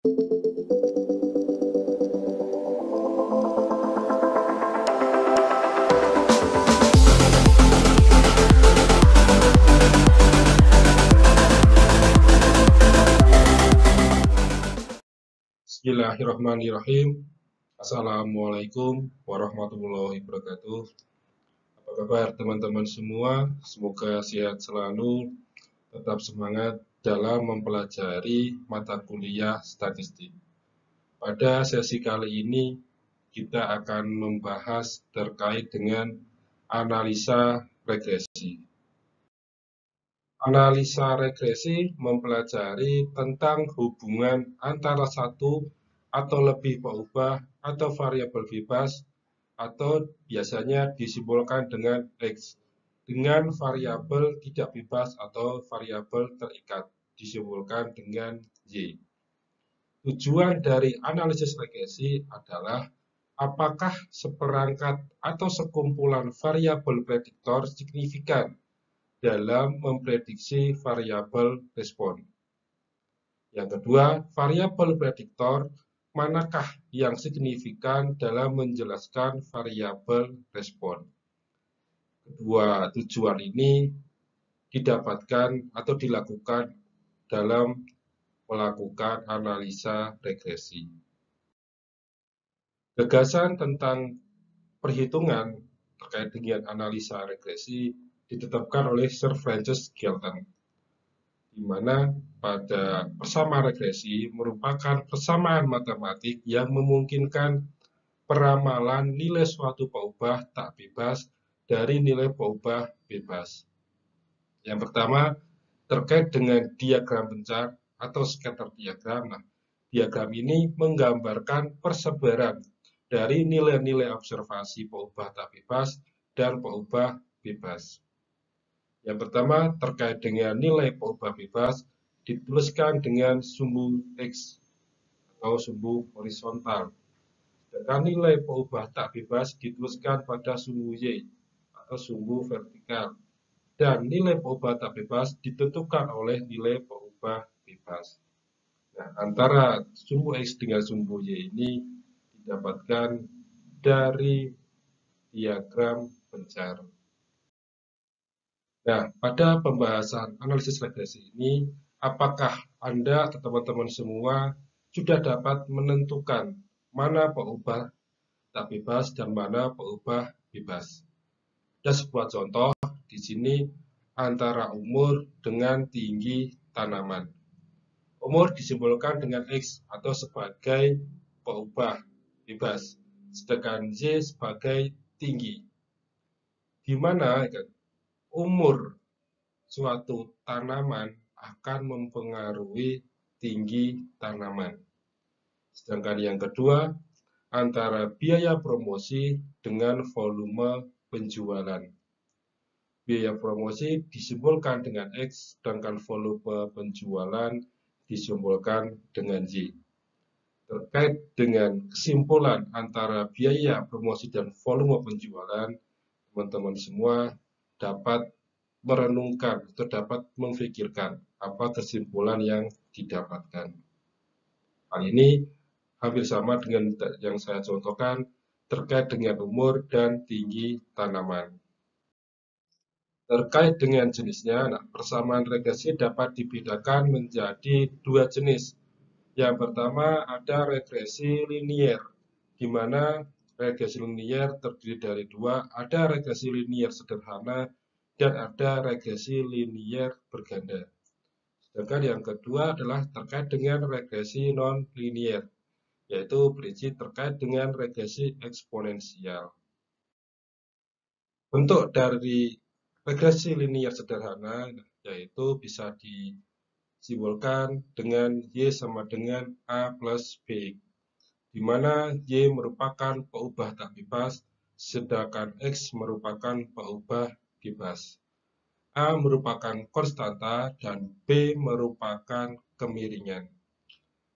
Bismillahirrahmanirrahim. Assalamualaikum warahmatullahi wabarakatuh. Apa kabar teman-teman semua? Semoga sehat selalu, tetap semangat dalam mempelajari mata kuliah statistik. Pada sesi kali ini kita akan membahas terkait dengan analisa regresi. Analisa regresi mempelajari tentang hubungan antara satu atau lebih peubah atau variabel bebas atau biasanya disimbolkan dengan X dengan variabel tidak bebas atau variabel terikat disimbolkan dengan Y. Tujuan dari analisis regresi adalah apakah seperangkat atau sekumpulan variabel prediktor signifikan dalam memprediksi variabel respon. Yang kedua, variabel prediktor manakah yang signifikan dalam menjelaskan variabel respon. Kedua tujuan ini didapatkan atau dilakukan dalam melakukan analisa regresi. Gagasan tentang perhitungan terkait dengan analisa regresi ditetapkan oleh Sir Francis Galton, di mana pada persamaan regresi merupakan persamaan matematik yang memungkinkan peramalan nilai suatu peubah tak bebas dari nilai peubah bebas. Yang pertama, terkait dengan diagram pencar atau scatter diagram. Nah, diagram ini menggambarkan persebaran dari nilai-nilai observasi peubah tak bebas dan peubah bebas. Yang pertama, terkait dengan nilai peubah bebas, dituliskan dengan sumbu X atau sumbu horizontal. Sedangkan nilai peubah tak bebas dituliskan pada sumbu Y atau sumbu vertikal. Dan nilai peubah tak bebas ditentukan oleh nilai peubah bebas. Nah, antara sumbu X dengan sumbu Y ini didapatkan dari diagram pencar. Nah, pada pembahasan analisis regresi ini, apakah Anda atau teman-teman semua sudah dapat menentukan mana peubah tak bebas dan mana peubah bebas? Ada sebuah contoh di sini antara umur dengan tinggi tanaman. Umur disimbolkan dengan X atau sebagai peubah bebas, sedangkan Y sebagai tinggi. Di mana umur suatu tanaman akan mempengaruhi tinggi tanaman. Sedangkan yang kedua, antara biaya promosi dengan volume penjualan. Biaya promosi disimbolkan dengan X, sedangkan volume penjualan disimbolkan dengan Y. Terkait dengan kesimpulan antara biaya promosi dan volume penjualan, teman-teman semua dapat merenungkan atau dapat memikirkan apa kesimpulan yang didapatkan. Hal ini hampir sama dengan yang saya contohkan terkait dengan umur dan tinggi tanaman. Terkait dengan jenisnya, persamaan regresi dapat dibedakan menjadi dua jenis. Yang pertama ada regresi linier, di mana regresi linier terdiri dari dua, ada regresi linier sederhana dan ada regresi linier berganda. Sedangkan yang kedua adalah terkait dengan regresi non-linier, yaitu berisi terkait dengan regresi eksponensial. Bentuk dari regresi linier sederhana yaitu bisa disimbolkan dengan Y sama dengan A plus B, di mana Y merupakan peubah tak bebas, sedangkan X merupakan peubah bebas. A merupakan konstanta dan B merupakan kemiringan.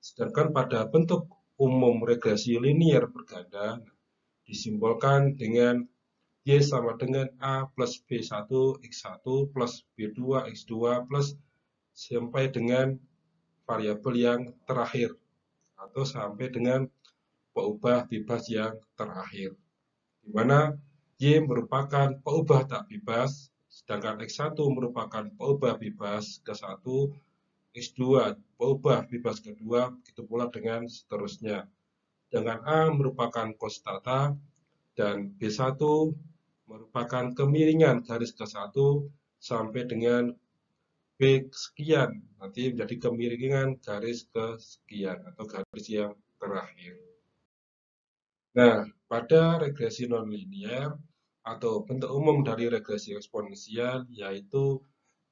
Sedangkan pada bentuk umum regresi linier berganda disimbolkan dengan Y sama dengan A plus B1 X1 plus B2 X2 plus sampai dengan variabel yang terakhir atau sampai dengan peubah bebas yang terakhir, di mana Y merupakan peubah tak bebas, sedangkan X1 merupakan peubah bebas ke-1, X2 peubah bebas kedua, begitu pula dengan seterusnya. Sedangkan A merupakan konstanta dan B1 merupakan kemiringan garis ke-1 sampai dengan B sekian, nanti menjadi kemiringan garis kesekian atau garis yang terakhir. Nah, pada regresi nonlinear atau bentuk umum dari regresi eksponensial yaitu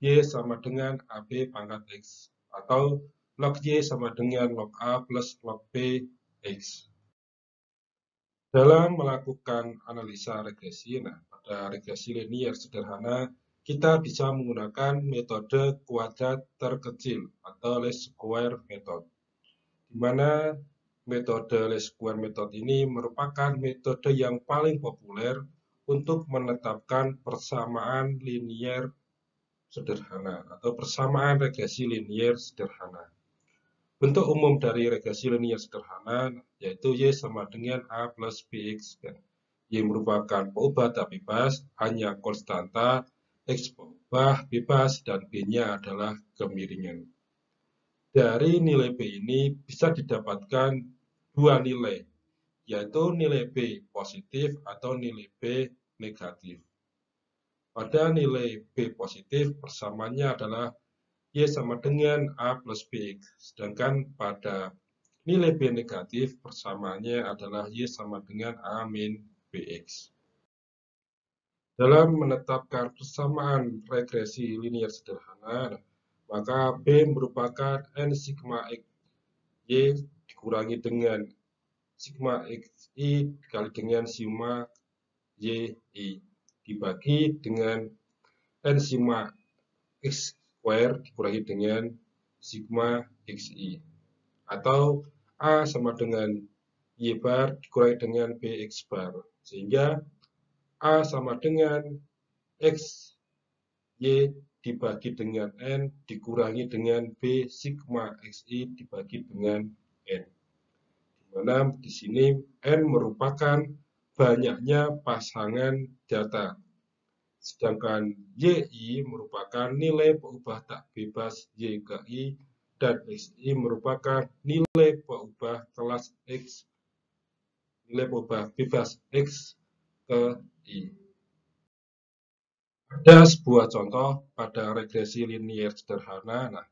Y sama dengan AB pangkat X atau log Y sama dengan log A plus log B X. Dalam melakukan analisa regresi, pada regresi linier sederhana, kita bisa menggunakan metode kuadrat terkecil atau least square method, di mana metode least square method ini merupakan metode yang paling populer untuk menetapkan persamaan linier sederhana atau persamaan regresi linier sederhana. Bentuk umum dari regresi linier sederhana yaitu Y sama dengan A plus Bx. Y merupakan peubah tak bebas, hanya konstanta, X peubah bebas, dan B-nya adalah kemiringan. Dari nilai B ini bisa didapatkan dua nilai, yaitu nilai B positif atau nilai B negatif. Pada nilai B positif, persamaannya adalah Y sama dengan A plus Bx. Sedangkan pada nilai B negatif, persamaannya adalah Y sama dengan A min Bx. Dalam menetapkan persamaan regresi linier sederhana, maka B merupakan N sigma X Y dikurangi dengan sigma XI dikali dengan sigma YI dibagi dengan N sigma X square dikurangi dengan sigma XI, atau A sama dengan Y bar dikurangi dengan BX bar, sehingga A sama dengan X Y dibagi dengan N dikurangi dengan B sigma XI dibagi dengan N. Di mana di sini N merupakan banyaknya pasangan data. Sedangkan YI merupakan nilai peubah tak bebas Y ke I dan XI merupakan nilai peubah kelas X, nilai peubah bebas X ke I. Ada sebuah contoh pada regresi linier sederhana.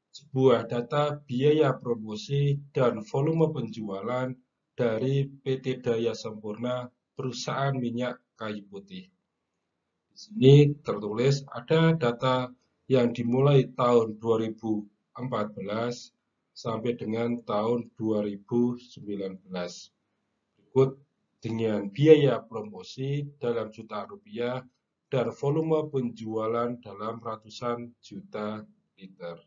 Sebuah data biaya promosi dan volume penjualan dari PT Daya Sempurna perusahaan minyak kayu putih. Di sini tertulis ada data yang dimulai tahun 2014 sampai dengan tahun 2019. Berikut dengan biaya promosi dalam juta rupiah dan volume penjualan dalam ratusan juta liter.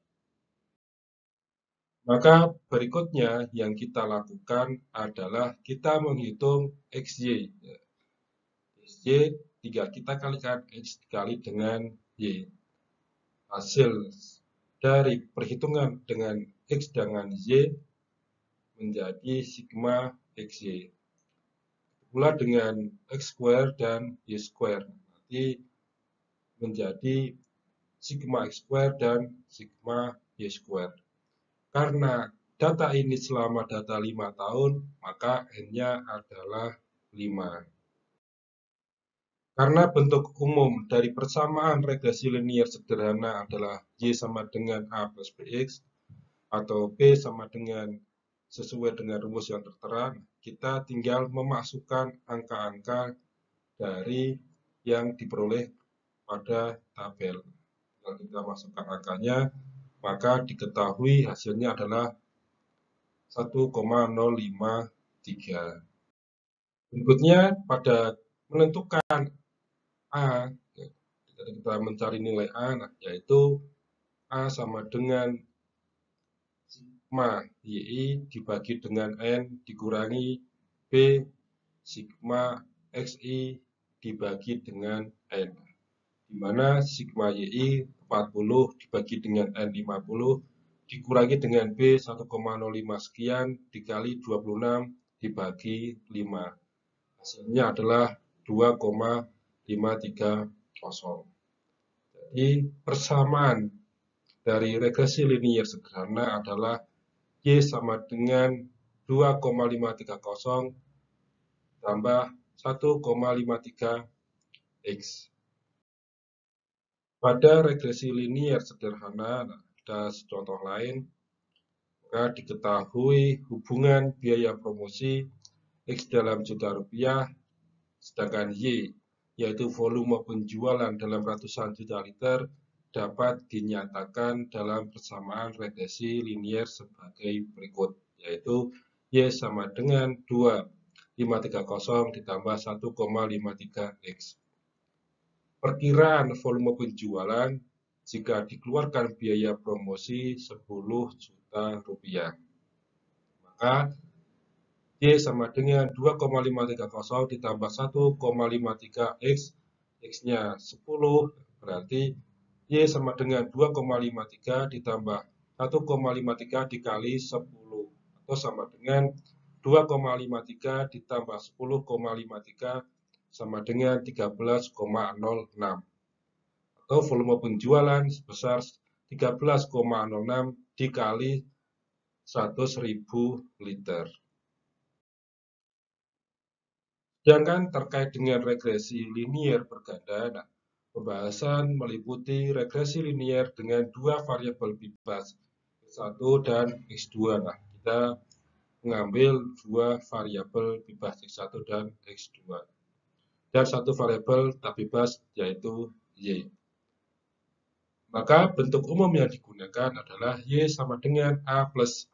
Maka berikutnya yang kita lakukan adalah kita menghitung XY. XY tinggal kita kalikan X dikali dengan Y. Hasil dari perhitungan dengan X dengan Y menjadi sigma XY. Pula dengan X square dan Y square. Nanti menjadi sigma X square dan sigma Y square. Karena data ini selama data 5 tahun, maka N-nya adalah 5. Karena bentuk umum dari persamaan regresi linier sederhana adalah Y sama dengan A plus Bx, atau B sama dengan sesuai dengan rumus yang tertera, kita tinggal memasukkan angka-angka dari yang diperoleh pada tabel. Kalau kita masukkan angkanya, maka diketahui hasilnya adalah 1,053. Berikutnya pada menentukan A, kita mencari nilai A, yaitu A sama dengan sigma YI dibagi dengan N dikurangi B sigma XI dibagi dengan N, di mana sigma YI 40 dibagi dengan N 50 dikurangi dengan B 1,05 sekian dikali 26 dibagi 5. Hasilnya adalah 2,530. Jadi persamaan dari regresi linier sederhana adalah Y sama dengan 2,530 tambah 1,53 X. Pada regresi linier sederhana, ada contoh lain, maka diketahui hubungan biaya promosi X dalam juta rupiah, sedangkan Y, yaitu volume penjualan dalam ratusan juta liter, dapat dinyatakan dalam persamaan regresi linier sebagai berikut, yaitu Y sama dengan 2,530 ditambah 1,53X. Perkiraan volume penjualan jika dikeluarkan biaya promosi 10 juta rupiah. Maka Y sama dengan 2,530 ditambah 1,53X, X-nya 10, berarti Y sama dengan 2,53 ditambah 1,53 dikali 10, atau sama dengan 2,53 ditambah 10,53 sama dengan 13,06. Atau volume penjualan sebesar 13,06 dikali 100.000 liter. Sedangkan terkait dengan regresi linier berganda, pembahasan meliputi regresi linier dengan dua variabel bebas, X1 dan X2. Kita mengambil dua variabel bebas X1 dan X2. Dan satu variabel tak bebas yaitu Y. Maka bentuk umum yang digunakan adalah Y sama dengan A plus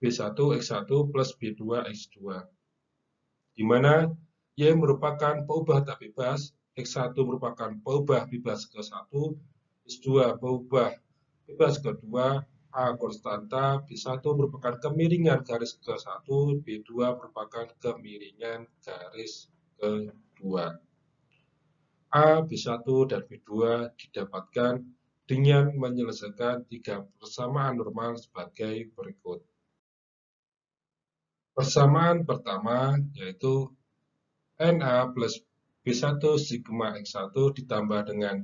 B1 X1 plus B2 X2. Di mana Y merupakan peubah tak bebas, X1 merupakan peubah bebas ke-1, X2 peubah bebas ke-2, A konstanta, B1 merupakan kemiringan garis ke-1, B2 merupakan kemiringan garis ke-2. A, B1, dan B2 didapatkan dengan menyelesaikan tiga persamaan normal sebagai berikut. Persamaan pertama yaitu NA plus B1 sigma X1 ditambah dengan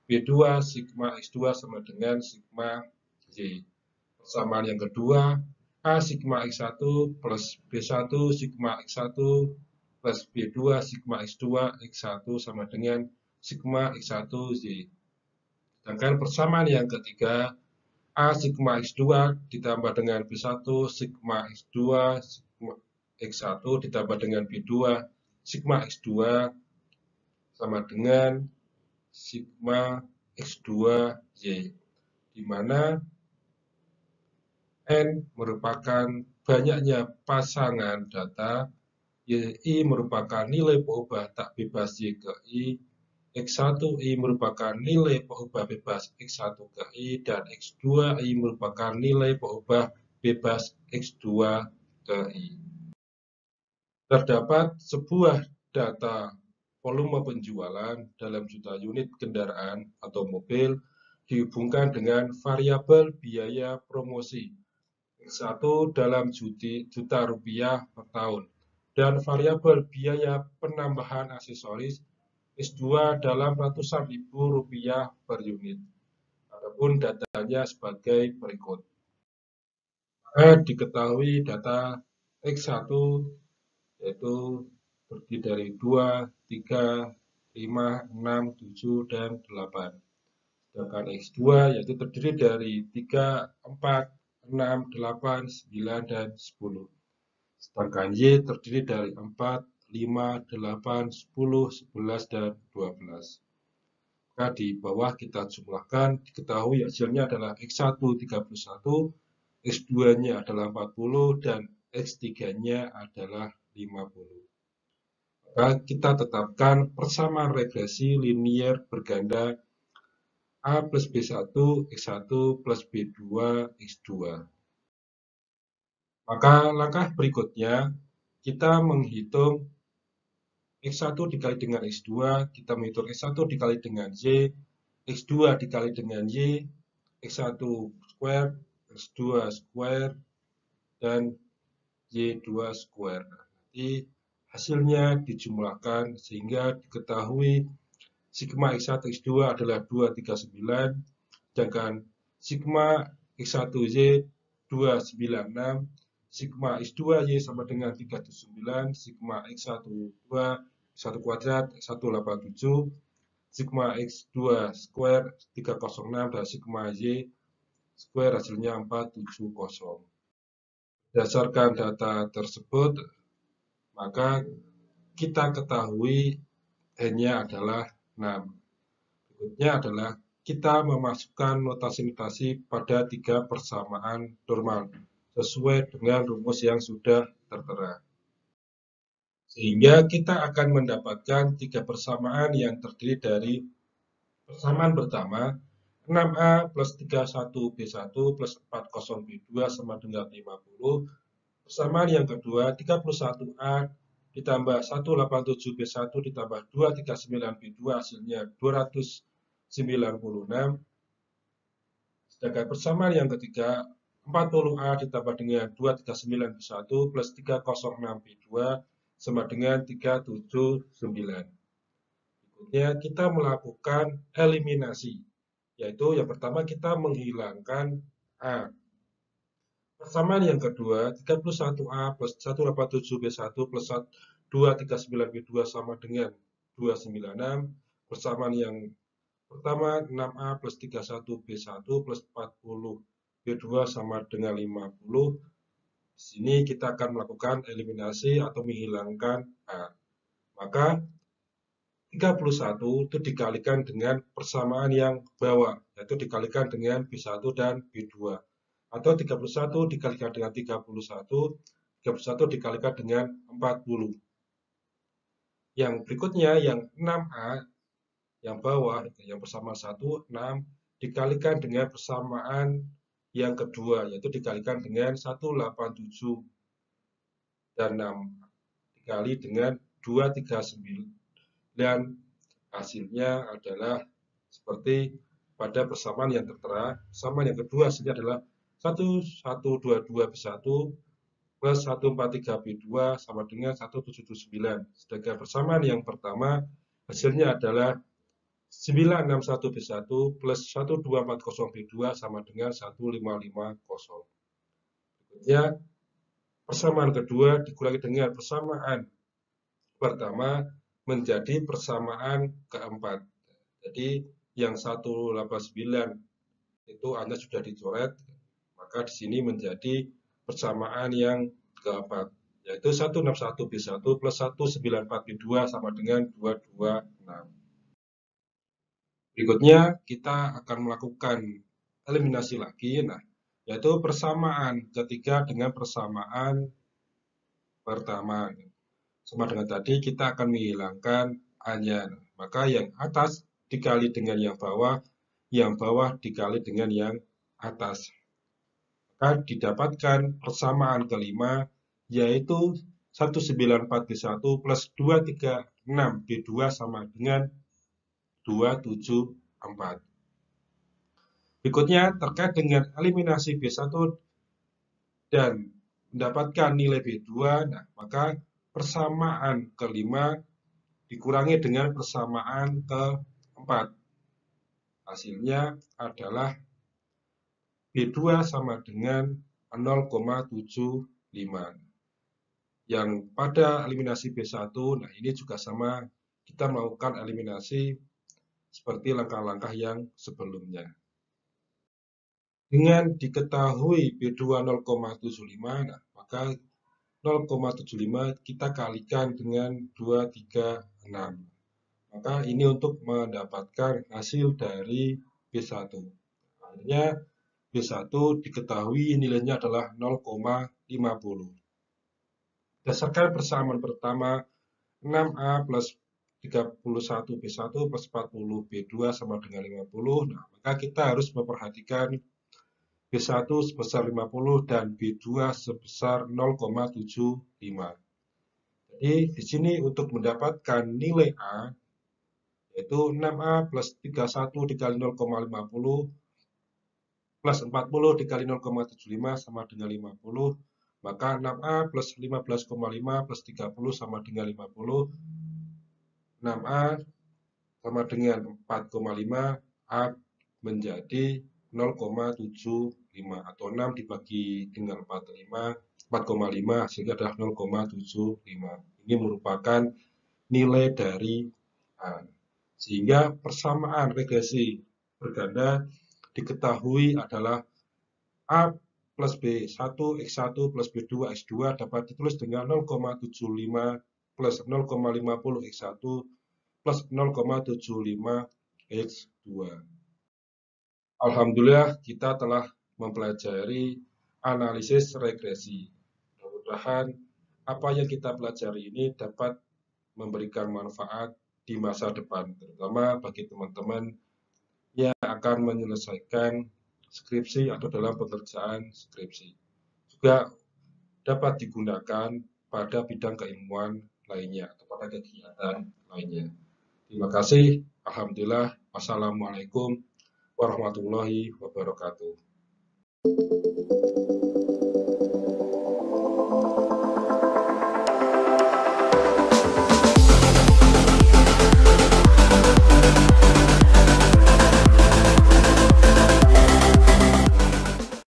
B2 sigma X2 sama dengan sigma Y. Persamaan yang kedua, A sigma X1 plus B1 sigma X1 plus B2 sigma X2 X1 sama dengan sigma X1 Y. Sedangkan persamaan yang ketiga, A sigma X2 ditambah dengan B1 sigma X2 sigma X1 ditambah dengan B2 sigma X2 sama dengan sigma X2 Y, di mana N merupakan banyaknya pasangan data, Y merupakan nilai peubah tak bebas Y ke I, X1I merupakan nilai peubah bebas X1 ke I, dan X2I merupakan nilai peubah bebas X2 ke I. Terdapat sebuah data volume penjualan dalam juta unit kendaraan atau mobil dihubungkan dengan variabel biaya promosi X1 dalam juta rupiah per tahun dan variabel biaya penambahan aksesoris X2 dalam ratusan ribu rupiah per unit. Adapun datanya sebagai berikut. Diketahui data X1 yaitu terdiri dari 2, 3, 5, 6, 7, dan 8. Sedangkan X2 yaitu terdiri dari 3, 4, 6, 8, 9, dan 10. Sedangkan Y terdiri dari 4, 5, 8, 10, 11, dan 12. Maka di bawah kita jumlahkan, diketahui hasilnya adalah X1 31, X2-nya adalah 40, dan X3-nya adalah 50. Maka kita tetapkan persamaan regresi linier berganda A plus B1 X1 plus B2 X2. Maka langkah berikutnya kita menghitung X1 dikali dengan X2, kita menghitung X1 dikali dengan Y, X2 dikali dengan Y, X1 square, X2 square, dan Y2 square. Nanti hasilnya dijumlahkan sehingga diketahui sigma X1 X2 adalah 239, sedangkan sigma X1Y 296, sigma X2Y sama dengan 379, sigma X12 1 kuadrat 187, sigma X2 square 306, dan sigma Y square hasilnya 470. Berdasarkan data tersebut, maka kita ketahui N-nya adalah 6. Berikutnya adalah kita memasukkan notasi-notasi pada 3 persamaan normal sesuai dengan rumus yang sudah tertera. Sehingga kita akan mendapatkan 3 persamaan yang terdiri dari persamaan pertama 6A plus 31B1 plus 40B2 sama dengan 50. Persamaan yang kedua 31A ditambah 187B1 ditambah 239B2 hasilnya 296. Sedangkan persamaan yang ketiga 40A ditambah dengan 239B1 plus 306B2 sama dengan 379. Berikutnya kita melakukan eliminasi, yaitu yang pertama kita menghilangkan A. Persamaan yang kedua, 31A plus 187B1 plus 239B2 sama dengan 296. Persamaan yang pertama, 6A plus 31B1 plus 40B2 sama dengan 50. Di sini kita akan melakukan eliminasi atau menghilangkan A. Maka 31 itu dikalikan dengan persamaan yang bawah, yaitu dikalikan dengan B1 dan B2. Atau 31 dikalikan dengan 31 dikalikan dengan 40. Yang berikutnya, yang 6A, yang bawah, yang persamaan 1, 6, dikalikan dengan persamaan yang kedua, yaitu dikalikan dengan 187. Dan 6 dikali dengan 239. Dan hasilnya adalah seperti pada persamaan yang tertera. Persamaan yang kedua hasilnya adalah 1122B1 plus 143B2 sama dengan 1779. Sedangkan persamaan yang pertama hasilnya adalah 961B1 plus 1240B2 sama dengan 1550. Berikutnya, persamaan kedua dikurangi dengan persamaan pertama menjadi persamaan keempat. Jadi yang 189 itu Anda sudah dicoret, maka di sini menjadi persamaan yang keempat, yaitu 161B1 plus 194B2 sama dengan 226. Berikutnya kita akan melakukan eliminasi lagi, yaitu persamaan ketiga dengan persamaan pertama. Sama dengan tadi kita akan menghilangkan A-nya. Maka yang atas dikali dengan yang bawah dikali dengan yang atas. Maka didapatkan persamaan kelima, yaitu 194B1 plus 236B2 sama dengan 274. Berikutnya terkait dengan eliminasi B1 dan mendapatkan nilai B2, maka persamaan kelima dikurangi dengan persamaan keempat. Hasilnya adalah B2 sama dengan 0,75. Yang pada eliminasi B1, ini juga sama, kita melakukan eliminasi seperti langkah-langkah yang sebelumnya. Dengan diketahui B2 0,75, maka 0,75 kita kalikan dengan 236. Maka ini untuk mendapatkan hasil dari B1. Akhirnya B1 diketahui nilainya adalah 0,50. Berdasarkan persamaan pertama, 6A plus 31B1 plus 40B2 sama dengan 50. Maka kita harus memperhatikan B1 sebesar 50 dan B2 sebesar 0,75. Jadi di sini untuk mendapatkan nilai A, yaitu 6A plus 31 dikali 0,50, plus 40 dikali 0,75 sama dengan 50, maka 6A plus 15,5 plus 30 sama dengan 50, 6A sama dengan 4,5, A menjadi 0,75 atau 6 dibagi dengan 4,5 sehingga adalah 0,75. Ini merupakan nilai dari A. Sehingga persamaan regresi berganda diketahui adalah A plus B1, X1 plus B2, X2 dapat ditulis dengan 0,75 plus 0,50 X1 plus 0,75 X2. Alhamdulillah kita telah mempelajari analisis regresi. Mudah-mudahan apa yang kita pelajari ini dapat memberikan manfaat di masa depan, terutama bagi teman-teman yang akan menyelesaikan skripsi atau dalam pekerjaan skripsi. Juga dapat digunakan pada bidang keilmuan lainnya atau pada kegiatan lainnya. Terima kasih. Alhamdulillah. Wassalamualaikum warahmatullahi wabarakatuh.